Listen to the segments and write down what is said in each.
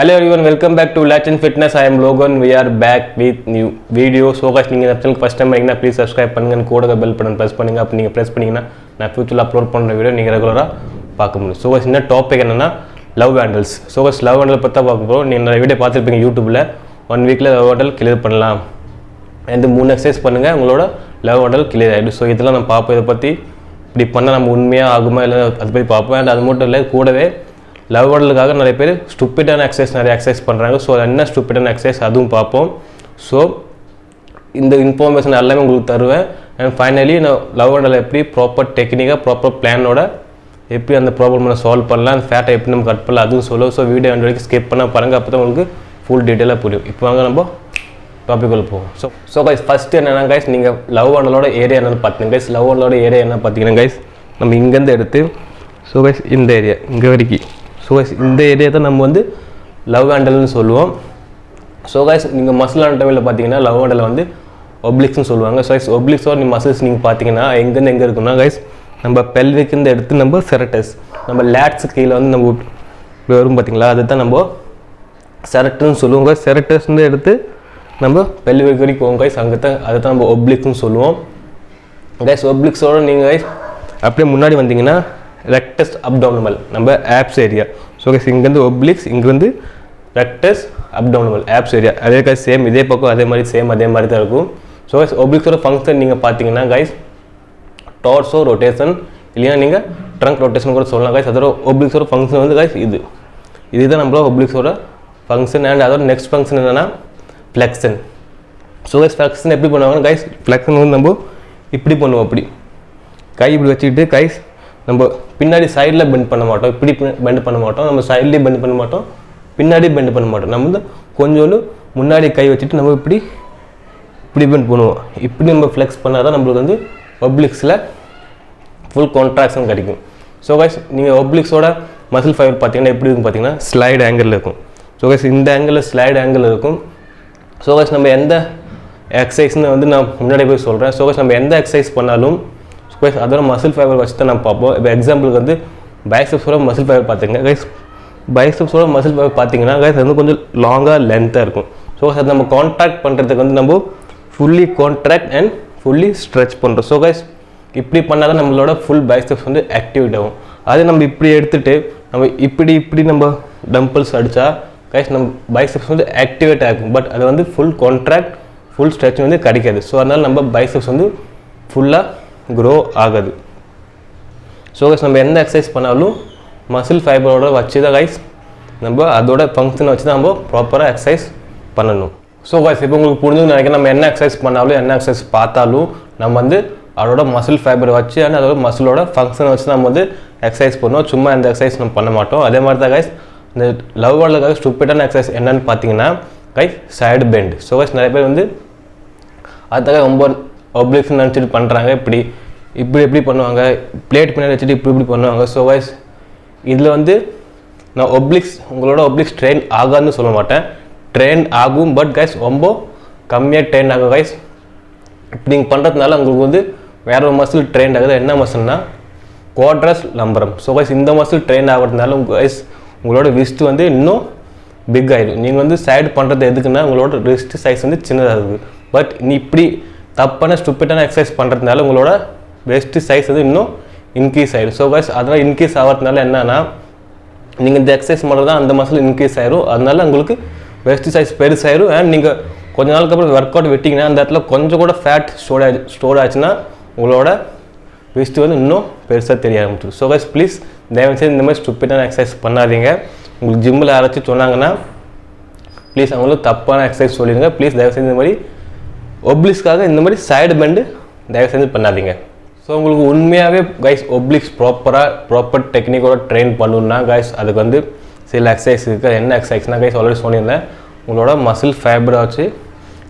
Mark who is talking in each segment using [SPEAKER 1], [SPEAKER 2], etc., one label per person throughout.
[SPEAKER 1] Hello everyone, welcome back to Latch and Fitness. I am Logan. We are back with new video. So guys, நீங்க இந்த first time பண்ணீங்கன்னா please subscribe பண்ணுங்க, கூட bell button press பண்ணுங்க. அப்ப நீங்க press பண்ணீங்கன்னா நான் future அப்லோட் பண்ற வீடியோ நீங்க ரெகுலரா பார்க்க முடியும். So guys, இந்த டாபிக் என்னன்னா love handles. So guys, love handle பத்தி பார்க்க போறோம். நீங்க இந்த வீடியோ பார்த்திருப்பீங்க YouTubeல 1 வீக்ல love handle கிளியர் பண்ணலாம். இந்த 3 எக்சர்சைஸ் பண்ணுங்க உங்களோட love handle கிளியர் ஆயிடும். So இதெல்லாம் நம்ம பாப்போம். இத பத்தி இப்படி பண்ணா நம்ம உண்மையா ஆகுமா இல்ல அது பத்தி பாப்போம். and அது மட்டும் இல்ல கூடவே லவ் ஹேண்டலுக்காக நிறைய பேர் ஸ்டூபிடான எக்ஸசைஸ் நிறைய எக்ஸசைஸ் பண்ணுறாங்க. ஸோ என்ன ஸ்டூபிடான எக்ஸசைஸ் அதுவும் பார்ப்போம். ஸோ இந்த இன்ஃபர்மேஷன் எல்லாமே உங்களுக்கு தருவேன். அண்ட் ஃபைனலி நான் லவ் ஹேண்டல் எப்படி ப்ராப்பர் டெக்னிக்காக ப்ராப்பர் பிளானோட எப்படி அந்த ப்ராப்ளம் சால்வ் பண்ணலாம், அந்த ஃபேட்டை எப்படி நம்ம கட் பண்ணலாம் அதுவும் சொல்லுவோம். ஸோ வீடியோ அந்த வரைக்கும் ஸ்கிப் பண்ண பாருங்கள், அப்போ தான் உங்களுக்கு ஃபுல் டீட்டெயிலாக புரியும். இப்போ வாங்க நம்ம டாபிக்குள்ள போவோம். ஸோ கைஸ் ஃபஸ்ட்டு என்னென்னா கைஸ் நீங்கள் லவ் ஹேண்டலோட ஏரியா என்னென்னு பார்த்தீங்க கைஸ். லவ் ஹேண்டலோட ஏரியா என்ன பார்த்தீங்கன்னா கைஸ் நம்ம இங்கேருந்து எடுத்து ஸோ கைஸ் இந்த ஏரியா இங்கே வரைக்கும் ஸோ கைஸ் இந்த ஏரியா தான் நம்ம வந்து லவ் ஹேண்டல்னு சொல்லுவோம். ஸோ கைஸ் நீங்கள் மசில் அனட்டமியில் பார்த்தீங்கன்னா லவ் ஹேண்டலை வந்து ஒப்ளிக்ஸ்னு சொல்லுவாங்க. ஸோ கைஸ் ஒப்ளிக்ஸோட நீங்கள் மசில்ஸ் நீங்கள் பார்த்தீங்கன்னா எங்கேருந்து எங்கே இருக்குன்னா கைஸ் நம்ம பெல்விக்லேருந்து எடுத்து நம்ம செரட்டஸ் நம்ம லேட்ஸ் கீழே வந்து நம்ம வரும் பார்த்தீங்களா, அது தான் நம்ம செரட்டுன்னு சொல்லுவோம் கைஸ். செரட்டஸ்ன்னு எடுத்து நம்ம பெல்விக் வரைக்கும் போவோம் கைஸ், அங்கே தான் அதை தான் நம்ம ஒப்ளிக்ஸ்னு சொல்லுவோம் கைஸ். ஒப்ளிக்ஸோட நீங்கள் கைஸ் அப்படியே முன்னாடி வந்தீங்கன்னா ரெக்டஸ் அப்டாமினல் நம்ம ஆப்ஸ் ஏரியா. ஸோ கைஸ் இங்கேருந்து ஒப்ளிக்ஸ் இங்கேருந்து ரெக்டஸ் அப்டாமினல் ஆப்ஸ் ஏரியா அதே கைஸ் சேம் இதே பக்கம் அதே மாதிரி தான் இருக்கும். ஸோ கைஸ் ஒப்ளிக்ஸோட ஃபங்க்ஷன் நீங்கள் பார்த்தீங்கன்னா கைஸ் டார்சோ ரொட்டேஷன் இல்லைன்னா நீங்கள் ட்ரங்க் ரொட்டேஷன் கூட சொல்லலாம் கைஸ். அதோட ஒப்ளிக்ஸோட ஃபங்க்ஷன் வந்து கைஸ் இதுதான் நம்மளோட ஒப்ளிக்ஸோட ஃபங்க்ஷன். அண்ட் அதோட நெக்ஸ்ட் ஃபங்க்ஷன் என்னென்னா ஃப்ளெக்ஷன். ஸோ கைஸ் ஃப்ளெக்ஷன் எப்படி பண்ணுவாங்கன்னா கைஸ் ஃப்ளெக்ஷன் வந்து நம்ம இப்படி பண்ணுவோம், அப்படி கை இப்படி வச்சுக்கிட்டு கைஸ் நம்ம பின்னாடி சைடில் பெண்ட் பண்ண மாட்டோம், இப்படி பெண்ட் பண்ண மாட்டோம், நம்ம சைட்லேயும் பெண்ட் பண்ண மாட்டோம், பின்னாடி பெண்ட் பண்ண மாட்டோம். நம்ம வந்து கொஞ்சோண்டு முன்னாடி கை வச்சுட்டு நம்ம இப்படி பெண்ட் பண்ணுவோம். இப்படி நம்ம ஃப்ளெக்ஸ் பண்ணால் தான் நம்மளுக்கு வந்து ஒப்ளிக்ஸில் ஃபுல் கான்ட்ராக்ஷன் கிடைக்கும். ஸோ கைஸ் நீங்கள் ஒப்ளிக்ஸோட மசில் ஃபைபர் பார்த்தீங்கன்னா எப்படி இருக்கும் பார்த்தீங்கன்னா ஸ்லைடு ஆங்கிளில் இருக்கும். ஸோ கைஸ் இந்த ஆங்கிளில் ஸ்லைடு ஆங்கிள் இருக்கும். ஸோ கைஸ் நம்ம எந்த எக்ஸசைஸ்னு வந்து நான் முன்னாடி போய் சொல்கிறேன். ஸோ கைஸ் நம்ம எந்த எக்ஸசைஸ் பண்ணாலும் கைஸ் அதோட மசில் ஃபைபர் வச்சு தான் நம்ம பார்ப்போம். இப்போ எக்ஸாம்பிளுக்கு வந்து பைசெப்ஸோட மசில் ஃபைபர் பார்த்துங்க கைஸ். பைசெப்ஸோட மசில் ஃபைபர் பார்த்தீங்கன்னா கைஸ் அது வந்து கொஞ்சம் லாங்காக லென்த்தாக இருக்கும். ஸோ அது நம்ம கான்ட்ராக்ட் பண்ணுறதுக்கு வந்து நம்ம fully contract and fully stretch பண்ணுறோம். ஸோ கைஸ் இப்படி பண்ணால் தான் நம்மளோட ஃபுல் பைசெப்ஸ் வந்து ஆக்டிவேட் ஆகும். அதே நம்ம இப்படி எடுத்துகிட்டு நம்ம இப்படி நம்ம டம்பிள்ஸ் அடித்தா கைஸ் நம்ம பைசெப்ஸ் வந்து ஆக்டிவேட் ஆகும். பட் அது வந்து ஃபுல் கான்ட்ராக்ட் ஃபுல் ஸ்ட்ரெச் வந்து கிடைக்காது. ஸோ அதனால் நம்ம பைசெப்ஸ் வந்து ஃபுல்லாக க்ரோ ஆகுது. ஸோ கைஸ் நம்ம எந்த எக்ஸசைஸ் பண்ணாலும் மசில் ஃபைபரோட வச்சு தான் கைஸ் நம்ம அதோட ஃபங்க்ஷனை வச்சு தான் நம்ம ப்ராப்பராக எக்ஸசைஸ் பண்ணணும். ஸோ கைஸ் இப்போ உங்களுக்கு புரிஞ்சுன்னு நினைக்கிறேன். நம்ம என்ன எக்ஸசைஸ் பண்ணாலும் என்ன எக்ஸசைஸ் பார்த்தாலும் நம்ம வந்து அதோட மசில் ஃபைபர் வச்சு அண்ட் அதோட மசிலோட ஃபங்க்ஷனை வச்சு நம்ம வந்து எக்ஸசைஸ் பண்ணுவோம். சும்மா இந்த எக்ஸசைஸ் நம்ம பண்ண மாட்டோம். அதே மாதிரி தான் கைஸ் இந்த லவ் ஹேண்டலுக்காக ஸ்டூபிடான எக்ஸசைஸ் என்னன்னு பார்த்தீங்கன்னா guys side bend. So guys நிறைய பேர் வந்து அதுக்காக ரொம்ப ஒப்ளிக்ஸ் நினச்சிட்டு பண்ணுறாங்க. இப்படி பண்ணுவாங்க, பிளேட் பின்னாடி வச்சுட்டு இப்படி பண்ணுவாங்க. ஸோ கைஸ் இதில் வந்து நான் உங்களோட ஒப்ளிக்ஸ் ட்ரெயின் ஆகாதுன்னு சொல்ல மாட்டேன், ட்ரெயின் ஆகும். பட் கைஸ் ரொம்ப கம்மியாக ட்ரெயின் ஆகும் கைஸ். இப்படி நீங்கள் பண்ணுறதுனால உங்களுக்கு வந்து வேற ஒரு மசில் ட்ரெயின் ஆகுது. என்ன மசில்னா குவாட்ரஸ் லம்பரம். ஸோ கைஸ் இந்த மசில் ட்ரெயின் ஆகிறதுனால உங்களோட ரிஸ்ட் வந்து இன்னும் பிக் ஆகிடும். நீங்கள் வந்து சைடு பண்ணுறது எதுக்குன்னா உங்களோட ரிஸ்ட் சைஸ் வந்து சின்னதாகுது. பட் நீ இப்படி தப்பான ஸ்டூபிடான எக்ஸசைஸ் பண்ணுறதுனால உங்களோட வெஸ்ட் சைஸ் வந்து இன்னும் இன்க்ரீஸ் ஆகிடும். ஸோ கைஸ் அதனால் இன்க்ரீஸ் ஆகிறதுனால என்னன்னா நீங்கள் இந்த எக்ஸசைஸ் பண்ணுறது தான் அந்த மசில் இன்க்ரீஸ் ஆயிரும். அதனால உங்களுக்கு வெஸ்ட் சைஸ் பெருசாயிரும். அண்ட் நீங்கள் கொஞ்ச நாளுக்கு அப்புறம் ஒர்க் அவுட் விட்டிங்கன்னா அந்த இடத்துல கொஞ்சம் கூட ஃபேட் ஸ்டோர் ஆச்சுன்னா உங்களோட வெஸ்ட் வந்து இன்னும் பெருசாக தெரிய ஆரம்பிச்சிடும். ஸோ கைஸ் ப்ளீஸ் தயவுசெய்து இந்த மாதிரி ஸ்டூபிடான எக்ஸசைஸ் பண்ணாதீங்க. உங்களுக்கு ஜிம்மில் யாராச்சும் சொன்னாங்கன்னா ப்ளீஸ் அவங்களுக்கு தப்பான எக்ஸசைஸ் சொல்லிடுங்க. ப்ளீஸ் தயவுசெய்து இந்த மாதிரி ஒப்ளிக்ஸ்க்காக இந்த மாதிரி சைடு பெண்டு தயவுசெய்து பண்ணாதீங்க. ஸோ உங்களுக்கு உண்மையாகவே கைஸ் ஒப்ளிக்ஸ் ப்ராப்பர் டெக்னிக்கோட ட்ரெயின் பண்ணணுன்னா கைஸ் அதுக்கு வந்து சில எக்ஸசைஸ் இருக்குது. என்ன எக்ஸசைஸ்னால் கைஸ் ஆல்ரெடி சொல்லியிருந்தேன், உங்களோட மசில் ஃபைபரை வச்சு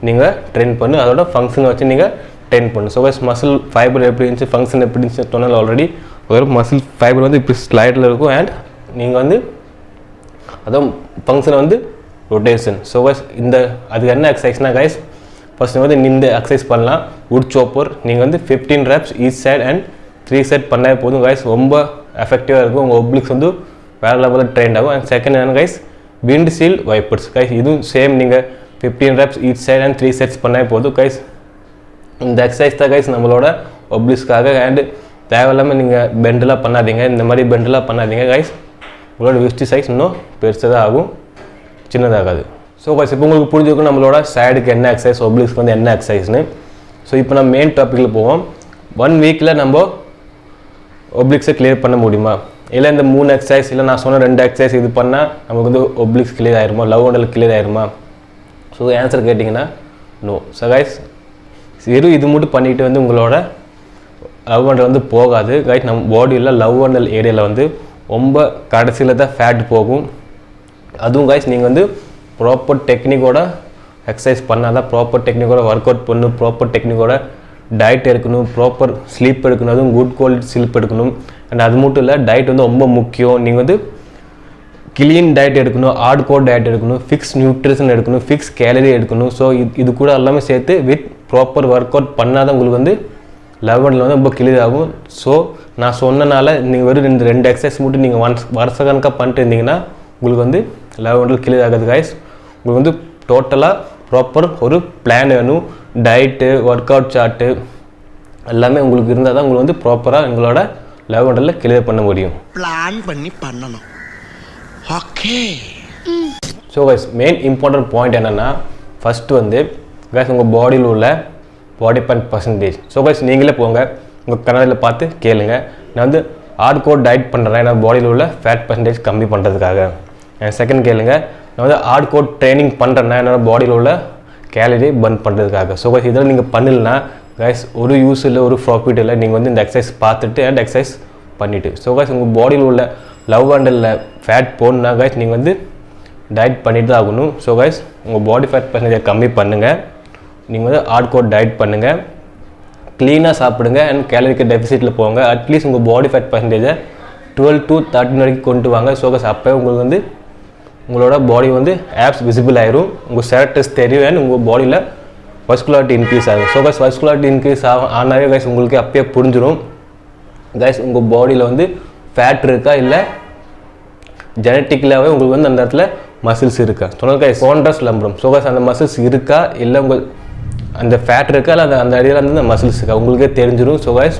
[SPEAKER 1] நீங்கள் ட்ரெயின் பண்ணு, அதோட ஃபங்க்ஷனை வச்சு நீங்கள் ட்ரெயின் பண்ணு. ஸோ கைஸ் மசில் ஃபைபர் எப்படி இருந்துச்சு, ஃபங்க்ஷன் எப்படி இருந்துச்சு சொன்னால் ஆல்ரெடி ஒரு மசில் ஃபைபர் வந்து இப்படி ஸ்லைடில் இருக்கும். அண்ட் நீங்கள் வந்து அதுவும் ஃபங்க்ஷனை வந்து ரொட்டேஷன். ஸோ கைஸ் அதுக்கு என்ன எக்ஸசைஸ்னால் கைஸ் ஃபர்ஸ்ட் வந்து இந்த எக்ஸசைஸ் பண்ணலாம். வுட் சோப்பர் நீங்கள் வந்து 15 reps each side and 3 set பண்ணால் போதும் கைஸ். ரொம்ப எஃபெக்டிவாக இருக்கும். உங்கள் ஒப்ளிக்ஸ் வந்து வேறு லெவலில் ட்ரெயின் ஆகும். அண்ட் செகண்ட் என்ன கைஸ் windshield wipers guys. இதுவும் சேம் நீங்கள் 15 reps each side and 3 sets பண்ணால் போதும் guys. இந்த எக்ஸசைஸ் தான் guys நம்மளோட ஒப்ளிஸ்க்காக. அண்ட் தேவையில்லாமல் நீங்கள் பெண்டெலாம் பண்ணாதீங்க, இந்த மாதிரி பெண்டெலாம் பண்ணாதீங்க guys. உங்களோட விஸ்ட் சைஸ் இன்னும் பெருசாக தான் ஆகும், சின்னதாகாது. ஸோ guys இப்போ உங்களுக்கு புரிஞ்சுக்கும் நம்மளோட சைடுக்கு என்ன எக்ஸசைஸ், ஒப்ளிஸ்க்கு வந்து என்ன எக்ஸசைஸ்னு. ஸோ இப்போ நம்ம மெயின் டாப்பிக்கில் போவோம். 1 வீக்கில் நம்ம ஒப்ளிக்ஸை கிளியர் பண்ண முடியுமா, இல்லை இந்த 3 எக்ஸசைஸ் இல்லை நான் சொன்ன 2 எக்ஸசைஸ் இது பண்ணால் நமக்கு வந்து ஒப்ளிக்ஸ் கிளியர் ஆயிருமா, லவ் ஹேண்டில் கிளியர் ஆயிருமா? ஸோ ஆன்சர் கேட்டிங்கன்னா நோ. ஸோ கைஸ் இது மட்டும் பண்ணிட்டு வந்து உங்களோட லவ் ஹேண்டில் வந்து போகாது கைஸ். நம்ம பாடியில் லவ் ஹேண்டில் ஏரியாவில் வந்து ரொம்ப கடைசியில் தான் ஃபேட் போகும். அதுவும் கைஸ் நீங்கள் வந்து ப்ராப்பர் டெக்னிக்கோட எக்ஸசைஸ் பண்ணால் தான், ப்ராப்பர் டெக்னிக்கோட ஒர்க் அவுட் பண்ணணும், ப்ராப்பர் டெக்னிக்கோட டயட் எடுக்கணும், ப்ராப்பர் ஸ்லீப் எடுக்கணும், அதுவும் குட் குவாலிட்டி ஸ்லீப் எடுக்கணும். அண்ட் அது மட்டும் இல்லை, டயட் வந்து ரொம்ப முக்கியம். நீங்கள் வந்து கிளீன் டயட் எடுக்கணும், ஹார்ட் கோர் டயட் எடுக்கணும், ஃபிக்ஸ் நியூட்ரிஷன் எடுக்கணும், ஃபிக்ஸ் கேலரி எடுக்கணும். ஸோ இது கூட எல்லாமே சேர்த்து வித் ப்ராப்பர் ஒர்க் அவுட் பண்ணால் தான் உங்களுக்கு வந்து லவ் ஹேண்டில் வந்து ரொம்ப கிளியர் ஆகும். ஸோ நான் சொன்னனால நீங்கள் வெறும் 2 எக்ஸசைஸ் மட்டும் நீங்கள் வருஷ கணக்காக பண்ணிட்டு இருந்தீங்கன்னா உங்களுக்கு வந்து லவ் ஹேண்டில் கிளியர் ஆகாது கைஸ். உங்களுக்கு வந்து டோட்டலாக ப்ராப்பர் ஒரு பிளான் வேணும், டயட்டு, ஒர்க் அவுட் சார்ட்டு எல்லாமே உங்களுக்கு இருந்தால் தான் உங்களுக்கு வந்து ப்ராப்பராக உங்களோட லவ் ஹேண்டில் கிளியர் பண்ண முடியும்.
[SPEAKER 2] பிளான் பண்ணி பண்ணணும். Okay.
[SPEAKER 1] So guys main important point என்னென்னா, ஃபஸ்ட்டு வந்து கைஸ் உங்கள் பாடியில் உள்ள body fat percentage. So guys நீங்களே போங்க உங்கள் கண்ணாடியில் பார்த்து கேளுங்க, நான் வந்து ஹார்ட் கோர் டயட் பண்ணுறேன் நான் பாடியில் உள்ள ஃபேட் பர்சன்டேஜ் கம்மி பண்ணுறதுக்காக. அண்ட் செகண்ட் கேளுங்க, நான் வந்து ஹார்ட் கோர் ட்ரைனிங் பண்ணுறேன்னா என்னோடய பாடியில் உள்ள கேலரி பர்ன் பண்ணுறதுக்காக. ஸோ கைஸ் இதெல்லாம் நீங்கள் பண்ணலன்னா கைஸ் ஒரு யூஸ் இல்லை, ஒரு ப்ராஃபிட் இல்லை. நீங்கள் வந்து இந்த எக்ஸசைஸ் பார்த்துட்டு அண்ட் எக்ஸசைஸ் பண்ணிவிட்டு ஸோ கைஸ் உங்கள் பாடியில் உள்ள லவ் ஹேண்டில் ஃபேட் போடணுன்னா கைஸ் நீங்கள் வந்து டயட் பண்ணிட்டு தான் ஆகணும். ஸோ கைஸ் உங்கள் பாடி ஃபேட் பர்சன்டேஜை கம்மி பண்ணுங்கள், நீங்கள் வந்து ஹார்ட் கோர் டயட் பண்ணுங்கள், க்ளீனாக சாப்பிடுங்க அண்ட் கேலரிக்கு டெஃபிசிட்டில் போங்க. அட்லீஸ்ட் உங்கள் பாடி ஃபேட் பர்சன்டேஜை 12 to 13 வரைக்கும் கொண்டு வாங்க. ஸோ கைஸ் அப்போ உங்களுக்கு வந்து உங்களோட பாடி வந்து ஆப்ஸ் விசிபிள் ஆயிரும், உங்கள் ஸ்டேட்டஸ் தெரியும் அண்ட் உங்கள் பாடியில் வஸ்குலாரிட்டி இன்க்ரீஸ் ஆகும். ஸோ கைஸ் வஸ்குலாரிட்டி இன்க்ரீஸ் ஆனாவே கைஸ் உங்களுக்கு அப்பயே புரிஞ்சிடும் கைஸ் உங்கள் பாடியில் வந்து ஃபேட் இருக்கா இல்லை ஜெனட்டிக்கலாகவே உங்களுக்கு வந்து அந்த இடத்துல மசில்ஸ் இருக்கா. சொன்னது கைஸ் கோண்ட்ரஸ் லம்பரம். ஸோ கைஸ் அந்த மசில்ஸ் இருக்கா இல்லை உங்கள் அந்த ஃபேட் இருக்கா இல்லை அந்த அடியில் வந்து அந்த மசில்ஸ் இருக்கா உங்களுக்கே தெரிஞ்சிடும். ஸோ கைஸ்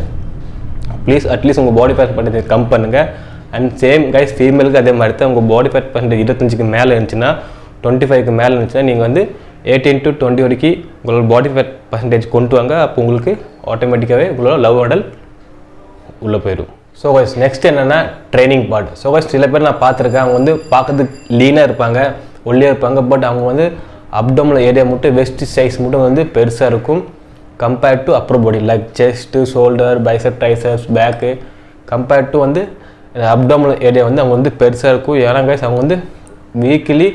[SPEAKER 1] ப்ளீஸ் அட்லீஸ்ட் உங்கள் பாடி ஃபேட் பர்சன்டேஜ் கம் பண்ணுங்கள். அண்ட் சேம் கைஸ் ஃபீமேலுக்கு அதே மாதிரி தான் உங்கள் பாடி ஃபேட் பர்சன்டேஜ் 25க்கு மேலே இருந்துச்சுன்னா 25க்கு மேலே இருந்துச்சுன்னா நீங்கள் வந்து 18 to 20 வரைக்கும் உங்களோட பாடி ஃபேட் பர்சன்டேஜ் கொண்டு வாங்க. அப்போ உங்களுக்கு ஆட்டோமேட்டிக்காகவே உங்களோட லவ் ஹேண்டில் உள்ளே போயிடும். ஸோ கைஸ் நெக்ஸ்ட் என்னென்னா ட்ரைனிங் பார்ட். ஸோ கைஸ் சில பேர் நான் பார்த்துருக்கேன், அவங்க வந்து பார்க்கறதுக்கு லீனாக இருப்பாங்க, ஒல்லியாக இருப்பாங்க, பட் அவங்க வந்து அப்டோமினல் ஏரியா மட்டும் வெஸ்ட் சைஸ் மட்டும் வந்து பெருசாக இருக்கும் compared to upper body like chest, shoulder, bicep, triceps, back compared to வந்து அப்டோமினல் ஏரியா வந்து அவங்க வந்து பெருசாக இருக்கும். ஏன்னா கைஸ் அவங்க வந்து வீக்லி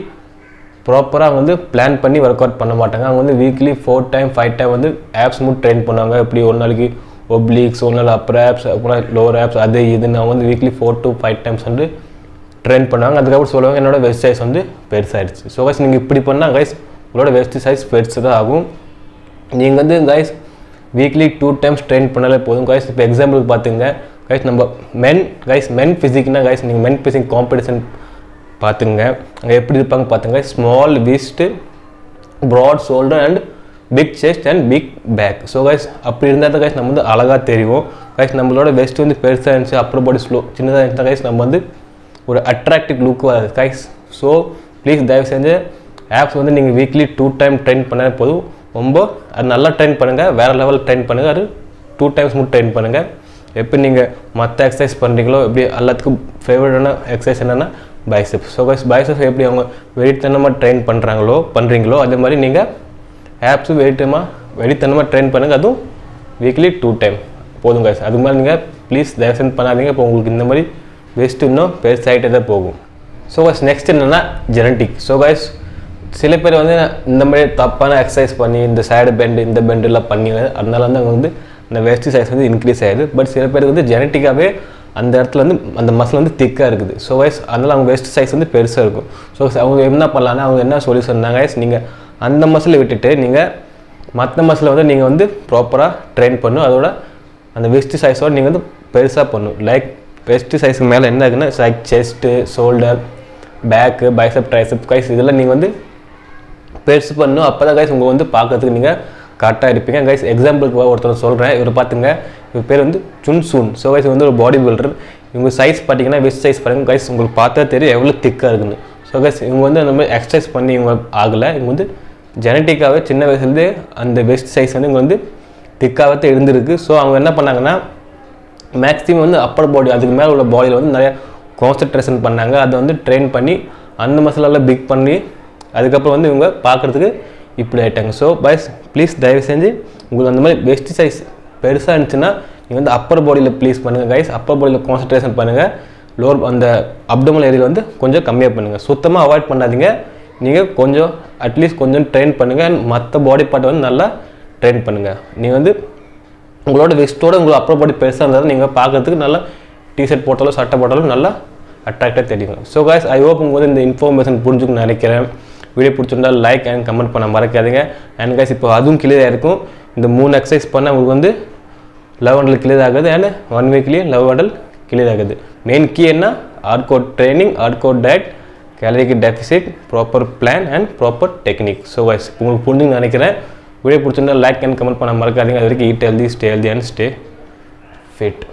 [SPEAKER 1] ப்ராப்பராக அவங்க வந்து பிளான் பண்ணி ஒர்க் அவுட் பண்ண மாட்டாங்க. அவங்க வந்து வீக்லி 4 time 5 time வந்து ஆப்ஸ் மட்டும் ட்ரெயின் பண்ணுவாங்க. இப்படி ஒரு நாளைக்கு ஒப்ளிக்ஸ், ஒரு நாள் அப்பர் ஆப்ஸ், அப்புறம் லோவர் ஆப்ஸ், அது இதுன்னு அவங்க வந்து வீக்லி 4 to 5 times வந்து ட்ரெயின் பண்ணுவாங்க. அதுக்கப்புறம் சொல்லுவாங்க என்னோட வெஸ்ட் சைஸ் வந்து பெருசாகிடுச்சு. ஸோ கைஸ் நீங்கள் இப்படி பண்ணால் கைஸ் உங்களோட வெஸ்ட் சைஸ் பெருசு தான் ஆகும். நீங்கள் வந்து கைஸ் வீக்லி 2 times ட்ரெயின் பண்ணாலே போதும் கைஸ். இப்போ எக்ஸாம்பிளுக்கு பார்த்துங்க கைஸ், நம்ம மென் ஃபிசிக்னா கைஸ் நீங்கள் மென் ஃபிசிக் காம்படிஷன் பார்த்துங்க, அங்கே எப்படி இருப்பாங்க பார்த்துங்க. Small waist, broad shoulder and big chest and big back. So guys அப்படி இருந்தால் தான் கைஸ் நம்ம வந்து அழகாக தெரியும் கைஸ். நம்மளோட வெஸ்ட் வந்து பெருசாக இருந்துச்சு, அப்புறம் பாடி சின்னதாக இருந்துச்சுன்னா கைஸ் நம்ம வந்து ஒரு அட்ராக்டிவ் லுக் வராது கைஸ். ஸோ ப்ளீஸ் தயவு செஞ்சு ஆப்ஸ் வந்து நீங்கள் வீக்லி 2 time ட்ரெயின் பண்ணால் போதும். ரொம்ப அது நல்லா ட்ரெயின் பண்ணுங்கள், வேறு லெவல் ட்ரெயின் பண்ணுங்கள். அது 2 times மட்டும் ட்ரெயின் பண்ணுங்கள். எப்படி நீங்கள் மற்ற எக்ஸசைஸ் பண்ணுறீங்களோ எப்படி எல்லாத்துக்கும் ஃபேவரட்டான எக்ஸசைஸ் என்னென்னா பைசெப்ஸ். ஸோ கைஸ் பைசெப்ஸ் எப்படி அவங்க வெறித்தனமாக ட்ரெயின் பண்ணுறீங்களோ அதே மாதிரி நீங்கள் ஆப்ஸும் வெறித்தனமாக ட்ரெயின் பண்ணுங்கள். அதுவும் வீக்லி 2 time போதும் கைஸ். அது மாதிரி நீங்கள் ப்ளீஸ் தயவு செஞ்சு பண்ணாதீங்க. இப்போ உங்களுக்கு இந்த மாதிரி வெஸ்ட் இன்னும் பெருசாகிட்டே தான் போகும். ஸோ கைஸ் நெக்ஸ்ட் என்னென்னா ஜெனட்டிக். ஸோ கைஸ் சில பேர் வந்து இந்த மாதிரி தப்பான எக்ஸசைஸ் பண்ணி இந்த சைடு பெண்டு இந்த பெண்டெல்லாம் பண்ணி அதனால வந்து அவங்க வந்து இந்த வெஸ்ட் சைஸ் வந்து இன்க்ரீஸ் ஆகிடுது. பட் சில பேருக்கு வந்து ஜெனட்டிக்காகவே அந்த இடத்துல வந்து அந்த மசில் வந்து திக்காக இருக்குது. ஸோ கைஸ் அதனால் அவங்க வெஸ்ட் சைஸ் வந்து பெருசாக இருக்கும். ஸோ அவங்க என்ன பண்ணலான்னா அவங்க என்ன சொல்யூஷன்னாங்க கைஸ், நீங்கள் அந்த மசிலை விட்டுட்டு நீங்கள் மற்ற மசிலை வந்து நீங்கள் வந்து ப்ராப்பராக ட்ரெயின் பண்ணும். அதோட அந்த வெஸ்ட் சைஸோடு நீங்கள் வந்து பெருசாக பண்ணும். லைக் வெஸ்ட் சைஸுக்கு மேலே என்ன ஆகுதுன்னா like chest, shoulder, back bicep tricep guys இதெல்லாம் நீங்கள் வந்து பெருசு பண்ணணும். அப்போ தான் கைஸ் உங்கள் வந்து பார்க்கறதுக்கு நீங்கள் கரெக்டாக இருப்பீங்க. கைஸ் எக்ஸாம்பிளுக்கு ஒருத்தர் சொல்கிறேன். இவர் பார்த்துங்க, இவர் பேர் வந்து சுன்சூன். ஸோ கைஸ் வந்து ஒரு பாடி பில்டர். இவங்க சைஸ் பார்த்தீங்கன்னா வெஸ்ட் சைஸ் பாருங்கள் கைஸ், உங்களுக்கு பார்த்தா தெரியும் எவ்வளோ திக்காக இருக்குன்னு. ஸோ கைஸ் இவங்க வந்து அந்த மாதிரி எக்ஸசைஸ் பண்ணி இவங்க ஆகலை. இவங்க வந்து ஜெனட்டிக்காகவே சின்ன வயசுலேருந்து அந்த வெஸ்ட் சைஸ் வந்து இவங்க வந்து திக்காகவே இருந்திருக்கு. ஸோ அவங்க என்ன பண்ணாங்கன்னா மேக்ஸிமம் வந்து அப்பர் பாடி அதுக்கு மேலே உள்ள பாடியில் வந்து நிறையா கான்சன்ட்ரேஷன் பண்ணாங்க. அதை வந்து ட்ரெயின் பண்ணி அந்த மசாலாவில் பிக் பண்ணி அதுக்கப்புறம் வந்து இவங்க பார்க்குறதுக்கு இப்படி ஆகிட்டாங்க. ஸோ பாய்ஸ் ப்ளீஸ் தயவு செஞ்சு உங்களுக்கு அந்த மாதிரி வெஸ்ட் சைஸ் பெருசாக இருந்துச்சுன்னா நீங்கள் வந்து அப்பர் பாடியில் ப்ளீஸ் பண்ணுங்கள் கைஸ். அப்பர் பாடியில் கான்சன்ட்ரேஷன் பண்ணுங்கள். லோவர் அந்த அப்டோமல் ஏரியாவில் வந்து கொஞ்சம் கம்மியாக பண்ணுங்கள். சுத்தமாக அவாய்ட் பண்ணாதீங்க. நீங்கள் கொஞ்சம் அட்லீஸ்ட் கொஞ்சம் ட்ரெயின் பண்ணுங்கள். அண்ட் மற்ற பாடி பார்ட்டை வந்து நல்லா ட்ரெயின் பண்ணுங்கள். நீங்கள் வந்து உங்களோட வெஸ்ட்டோட உங்களுக்கு அப்பர் பாடி பெருசாக இருந்தாலும் நீங்கள் பார்க்குறதுக்கு நல்லா டிஷர்ட் போட்டாலும் சட்டை போட்டாலும் நல்லா அட்ராக்டாக தெரியுங்க. ஸோ கைஸ் ஐ ஹோப் உங்களுக்கு வந்து இந்த இன்ஃபர்மேஷன் புரிஞ்சுக்கணும்னு நினைக்கிறேன். வீடியோ பிடிச்சிருந்தால் லைக் அண்ட் கமெண்ட் பண்ண மறக்காதீங்க. அண்ட் கைஸ் இப்போ அதுவும் கிளியராக இருக்கும். இந்த 3 எக்ஸசைஸ் பண்ணால் உங்களுக்கு வந்து லவ் ஹேண்டல் கிளியர் ஆகுது. அண்ட் 1 வீக்லேயே லவ் ஹேண்டல் கிளியர் ஆகுது. மெயின் கீ என்ன? ஹார்ட்கோர் ட்ரைனிங், ஹார்ட்கோர் டயட், கேலரிக்கு deficit, proper plan and proper technique. So guys உங்களுக்கு புரிஞ்சுன்னு நினைக்கிறேன். வீடியோ பிடிச்சிருந்தால் லைக் அண்ட் கமெண்ட் பண்ண மறக்காதீங்க. அது வரைக்கும் eat healthy, stay healthy and stay fit.